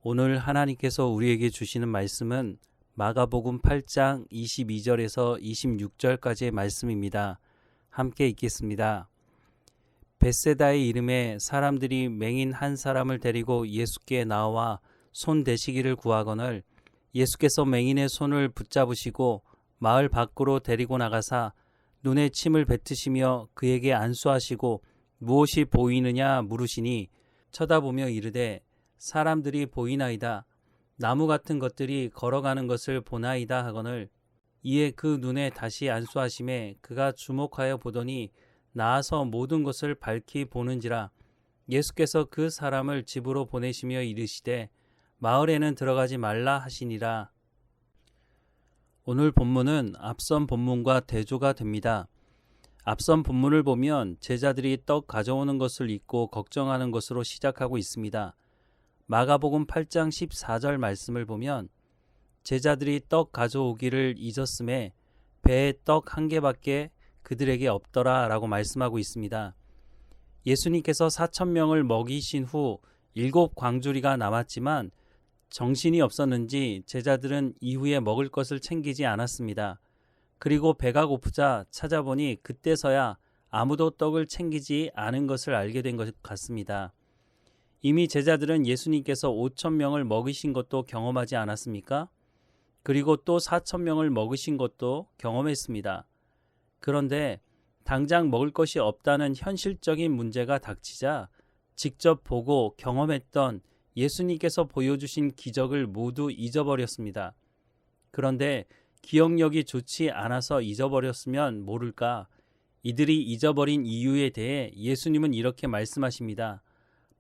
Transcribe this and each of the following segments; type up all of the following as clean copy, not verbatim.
오늘 하나님께서 우리에게 주시는 말씀은 마가복음 8장 22절에서 26절까지의 말씀입니다. 함께 읽겠습니다. 벳세다의 이름에 사람들이 맹인 한 사람을 데리고 예수께 나와 손 대시기를 구하거늘 예수께서 맹인의 손을 붙잡으시고 마을 밖으로 데리고 나가사 눈에 침을 뱉으시며 그에게 안수하시고 무엇이 보이느냐 물으시니 쳐다보며 이르되 사람들이 보이나이다. 나무 같은 것들이 걸어가는 것을 보나이다 하거늘 이에 그 눈에 다시 안수하심에 그가 주목하여 보더니 나아서 모든 것을 밝히 보는지라. 예수께서 그 사람을 집으로 보내시며 이르시되 마을에는 들어가지 말라 하시니라. 오늘 본문은 앞선 본문과 대조가 됩니다. 앞선 본문을 보면 제자들이 떡 가져오는 것을 잊고 걱정하는 것으로 시작하고 있습니다. 마가복음 8장 14절 말씀을 보면 제자들이 떡 가져오기를 잊었음에 배에 떡 한 개밖에 그들에게 없더라 라고 말씀하고 있습니다. 예수님께서 4,000명을 먹이신 후 7 광주리가 남았지만 정신이 없었는지 제자들은 이후에 먹을 것을 챙기지 않았습니다. 그리고 배가 고프자 찾아보니 그때서야 아무도 떡을 챙기지 않은 것을 알게 된 것 같습니다. 이미 제자들은 예수님께서 5,000명을 먹이신 것도 경험하지 않았습니까? 그리고 또 4,000명을 먹이신 것도 경험했습니다. 그런데 당장 먹을 것이 없다는 현실적인 문제가 닥치자 직접 보고 경험했던 예수님께서 보여주신 기적을 모두 잊어버렸습니다. 그런데 기억력이 좋지 않아서 잊어버렸으면 모를까? 이들이 잊어버린 이유에 대해 예수님은 이렇게 말씀하십니다.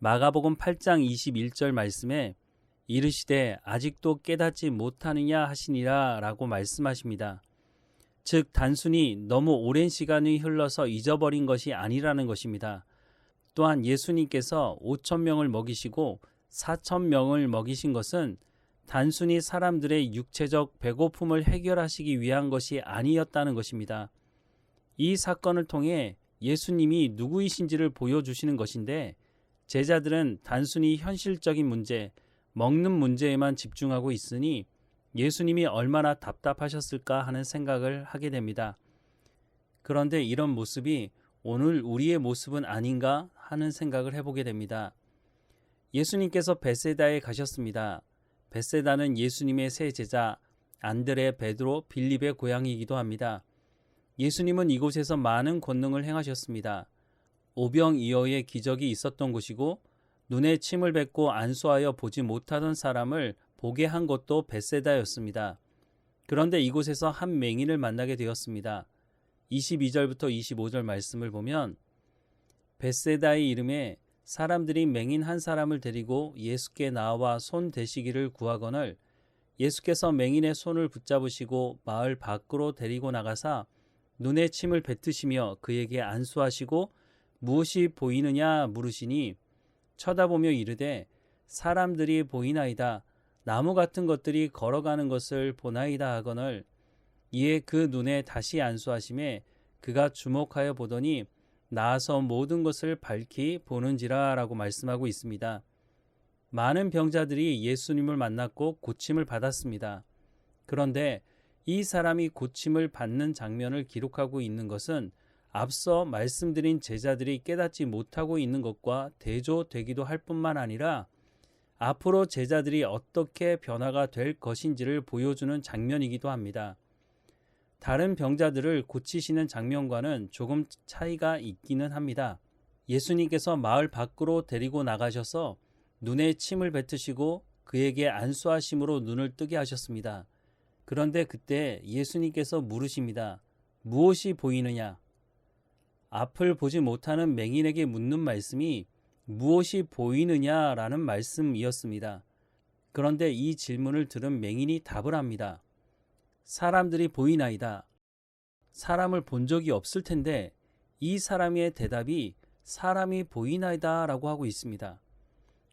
마가복음 8장 21절 말씀에 이르시되 아직도 깨닫지 못하느냐 하시니라 라고 말씀하십니다. 즉 단순히 너무 오랜 시간이 흘러서 잊어버린 것이 아니라는 것입니다. 또한 예수님께서 5,000명을 먹이시고 4,000명을 먹이신 것은 단순히 사람들의 육체적 배고픔을 해결하시기 위한 것이 아니었다는 것입니다. 이 사건을 통해 예수님이 누구이신지를 보여주시는 것인데 제자들은 단순히 현실적인 문제, 먹는 문제에만 집중하고 있으니 예수님이 얼마나 답답하셨을까 하는 생각을 하게 됩니다. 그런데 이런 모습이 오늘 우리의 모습은 아닌가 하는 생각을 해보게 됩니다. 예수님께서 벳세다에 가셨습니다. 벳세다는 예수님의 세 제자 안드레, 베드로, 빌립의 고향이기도 합니다. 예수님은 이곳에서 많은 권능을 행하셨습니다. 오병이어의 기적이 있었던 곳이고 눈에 침을 뱉고 안수하여 보지 못하던 사람을 보게 한 곳도 벳세다였습니다. 그런데 이곳에서 한 맹인을 만나게 되었습니다. 22절부터 25절 말씀을 보면 벳세다의 이름에 사람들이 맹인 한 사람을 데리고 예수께 나와 손 대시기를 구하거늘 예수께서 맹인의 손을 붙잡으시고 마을 밖으로 데리고 나가사 눈에 침을 뱉으시며 그에게 안수하시고 무엇이 보이느냐 물으시니 쳐다보며 이르되 사람들이 보이나이다. 나무 같은 것들이 걸어가는 것을 보나이다 하거늘 이에 그 눈에 다시 안수하심에 그가 주목하여 보더니 나아서 모든 것을 밝히 보는지라 라고 말씀하고 있습니다. 많은 병자들이 예수님을 만났고 고침을 받았습니다. 그런데 이 사람이 고침을 받는 장면을 기록하고 있는 것은 앞서 말씀드린 제자들이 깨닫지 못하고 있는 것과 대조되기도 할 뿐만 아니라 앞으로 제자들이 어떻게 변화가 될 것인지를 보여주는 장면이기도 합니다. 다른 병자들을 고치시는 장면과는 조금 차이가 있기는 합니다. 예수님께서 마을 밖으로 데리고 나가셔서 눈에 침을 뱉으시고 그에게 안수하심으로 눈을 뜨게 하셨습니다. 그런데 그때 예수님께서 물으십니다. 무엇이 보이느냐? 앞을 보지 못하는 맹인에게 묻는 말씀이 무엇이 보이느냐라는 말씀이었습니다. 그런데 이 질문을 들은 맹인이 답을 합니다. 사람들이 보이나이다. 사람을 본 적이 없을 텐데 이 사람의 대답이 사람이 보이나이다 라고 하고 있습니다.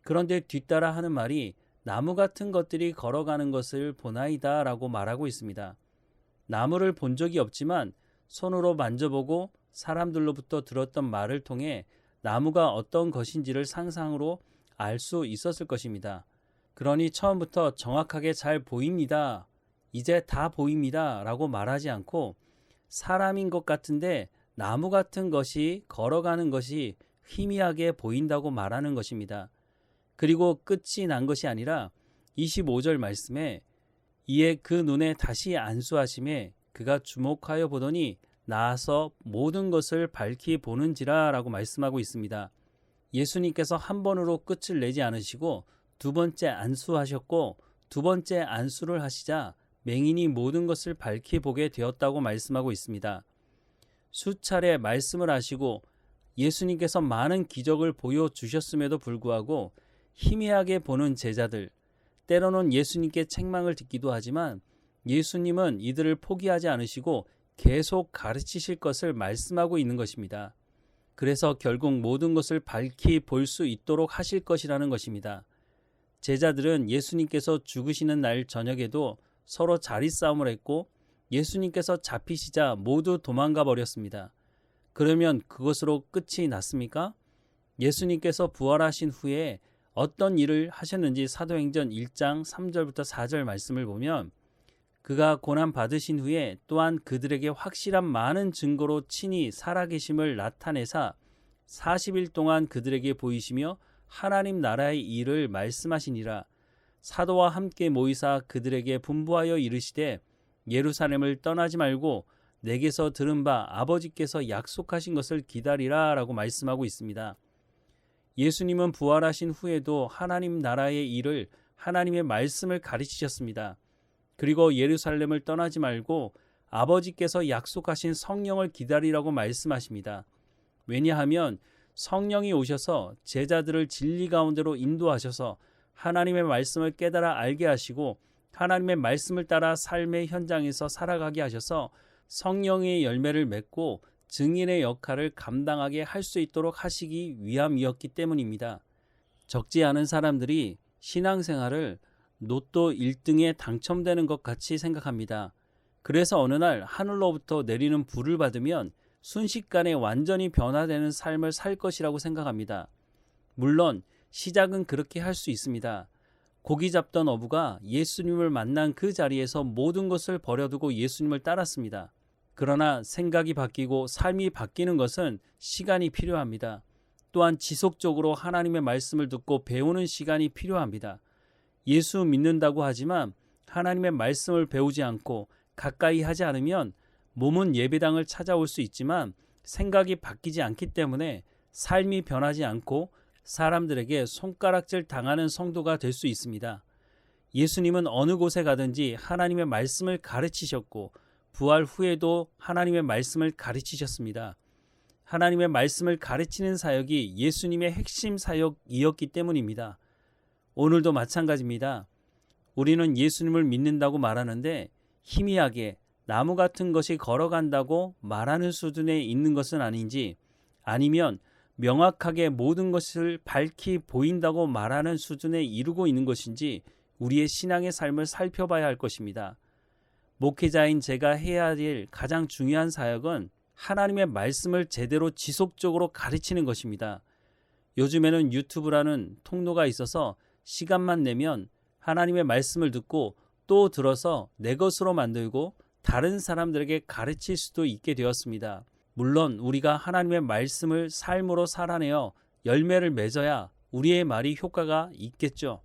그런데 뒤따라 하는 말이 나무 같은 것들이 걸어가는 것을 보나이다 라고 말하고 있습니다. 나무를 본 적이 없지만 손으로 만져보고 사람들로부터 들었던 말을 통해 나무가 어떤 것인지를 상상으로 알 수 있었을 것입니다. 그러니 처음부터 정확하게 잘 보입니다. 이제 다 보입니다. 라고 말하지 않고 사람인 것 같은데 나무 같은 것이 걸어가는 것이 희미하게 보인다고 말하는 것입니다. 그리고 끝이 난 것이 아니라 25절 말씀에 이에 그 눈에 다시 안수하심에 그가 주목하여 보더니 나아서 모든 것을 밝히 보는지라 라고 말씀하고 있습니다. 예수님께서 한 번으로 끝을 내지 않으시고 두 번째 안수하셨고 두 번째 안수를 하시자 맹인이 모든 것을 밝히 보게 되었다고 말씀하고 있습니다. 수차례 말씀을 하시고 예수님께서 많은 기적을 보여주셨음에도 불구하고 희미하게 보는 제자들, 때로는 예수님께 책망을 듣기도 하지만 예수님은 이들을 포기하지 않으시고 계속 가르치실 것을 말씀하고 있는 것입니다. 그래서 결국 모든 것을 밝히 볼 수 있도록 하실 것이라는 것입니다. 제자들은 예수님께서 죽으시는 날 저녁에도 서로 자리싸움을 했고 예수님께서 잡히시자 모두 도망가 버렸습니다. 그러면 그것으로 끝이 났습니까? 예수님께서 부활하신 후에 어떤 일을 하셨는지 사도행전 1장 3절부터 4절 말씀을 보면 그가 고난 받으신 후에 또한 그들에게 확실한 많은 증거로 친히 살아계심을 나타내사 40일 동안 그들에게 보이시며 하나님 나라의 일을 말씀하시니라. 사도와 함께 모이사 그들에게 분부하여 이르시되 예루살렘을 떠나지 말고 내게서 들은 바 아버지께서 약속하신 것을 기다리라 라고 말씀하고 있습니다. 예수님은 부활하신 후에도 하나님 나라의 일을 하나님의 말씀을 가르치셨습니다. 그리고 예루살렘을 떠나지 말고 아버지께서 약속하신 성령을 기다리라고 말씀하십니다. 왜냐하면 성령이 오셔서 제자들을 진리 가운데로 인도하셔서 하나님의 말씀을 깨달아 알게 하시고 하나님의 말씀을 따라 삶의 현장에서 살아가게 하셔서 성령의 열매를 맺고 증인의 역할을 감당하게 할 수 있도록 하시기 위함이었기 때문입니다. 적지 않은 사람들이 신앙생활을 로또 1등에 당첨되는 것 같이 생각합니다. 그래서 어느 날 하늘로부터 내리는 불을 받으면 순식간에 완전히 변화되는 삶을 살 것이라고 생각합니다. 물론 시작은 그렇게 할 수 있습니다. 고기 잡던 어부가 예수님을 만난 그 자리에서 모든 것을 버려두고 예수님을 따랐습니다. 그러나 생각이 바뀌고 삶이 바뀌는 것은 시간이 필요합니다. 또한 지속적으로 하나님의 말씀을 듣고 배우는 시간이 필요합니다. 예수 믿는다고 하지만 하나님의 말씀을 배우지 않고 가까이 하지 않으면 몸은 예배당을 찾아올 수 있지만 생각이 바뀌지 않기 때문에 삶이 변하지 않고 사람들에게 손가락질 당하는 성도가 될 수 있습니다. 예수님은 어느 곳에 가든지 하나님의 말씀을 가르치셨고 부활 후에도 하나님의 말씀을 가르치셨습니다. 하나님의 말씀을 가르치는 사역이 예수님의 핵심 사역이었기 때문입니다. 오늘도 마찬가지입니다. 우리는 예수님을 믿는다고 말하는데 희미하게 나무 같은 것이 걸어간다고 말하는 수준에 있는 것은 아닌지 아니면 명확하게 모든 것을 밝히 보인다고 말하는 수준에 이르고 있는 것인지 우리의 신앙의 삶을 살펴봐야 할 것입니다. 목회자인 제가 해야 될 가장 중요한 사역은 하나님의 말씀을 제대로 지속적으로 가르치는 것입니다. 요즘에는 유튜브라는 통로가 있어서 시간만 내면 하나님의 말씀을 듣고 또 들어서 내 것으로 만들고 다른 사람들에게 가르칠 수도 있게 되었습니다. 물론 우리가 하나님의 말씀을 삶으로 살아내어 열매를 맺어야 우리의 말이 효과가 있겠죠.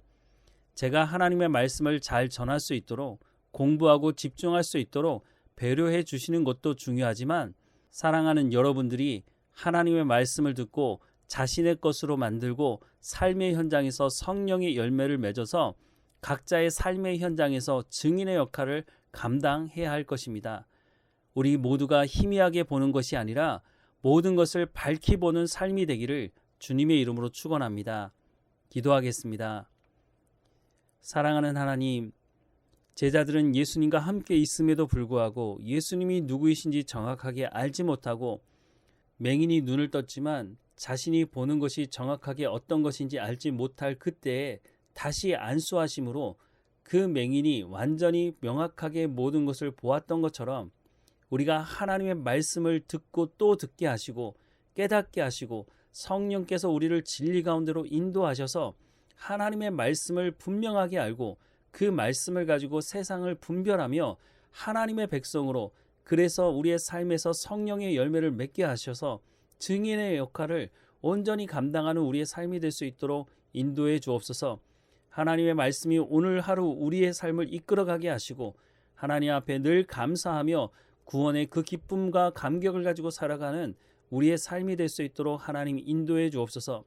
제가 하나님의 말씀을 잘 전할 수 있도록 공부하고 집중할 수 있도록 배려해 주시는 것도 중요하지만 사랑하는 여러분들이 하나님의 말씀을 듣고 자신의 것으로 만들고 삶의 현장에서 성령의 열매를 맺어서 각자의 삶의 현장에서 증인의 역할을 감당해야 할 것입니다. 우리 모두가 희미하게 보는 것이 아니라 모든 것을 밝히 보는 삶이 되기를 주님의 이름으로 축원합니다. 기도하겠습니다. 사랑하는 하나님, 제자들은 예수님과 함께 있음에도 불구하고 예수님이 누구이신지 정확하게 알지 못하고 맹인이 눈을 떴지만 자신이 보는 것이 정확하게 어떤 것인지 알지 못할 그때에 다시 안수하심으로 그 맹인이 완전히 명확하게 모든 것을 보았던 것처럼 우리가 하나님의 말씀을 듣고 또 듣게 하시고 깨닫게 하시고 성령께서 우리를 진리 가운데로 인도하셔서 하나님의 말씀을 분명하게 알고 그 말씀을 가지고 세상을 분별하며 하나님의 백성으로, 그래서 우리의 삶에서 성령의 열매를 맺게 하셔서 증인의 역할을 온전히 감당하는 우리의 삶이 될 수 있도록 인도해 주옵소서. 하나님의 말씀이 오늘 하루 우리의 삶을 이끌어가게 하시고 하나님 앞에 늘 감사하며 구원의 그 기쁨과 감격을 가지고 살아가는 우리의 삶이 될 수 있도록 하나님 인도해 주옵소서.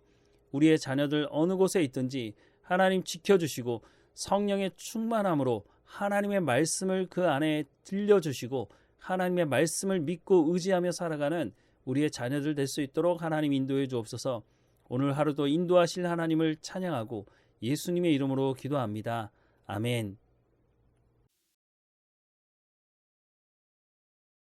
우리의 자녀들 어느 곳에 있든지 하나님 지켜주시고 성령의 충만함으로 하나님의 말씀을 그 안에 들려주시고 하나님의 말씀을 믿고 의지하며 살아가는 우리의 자녀들 될 수 있도록 하나님 인도해 주옵소서. 오늘 하루도 인도하실 하나님을 찬양하고 예수님의 이름으로 기도합니다. 아멘.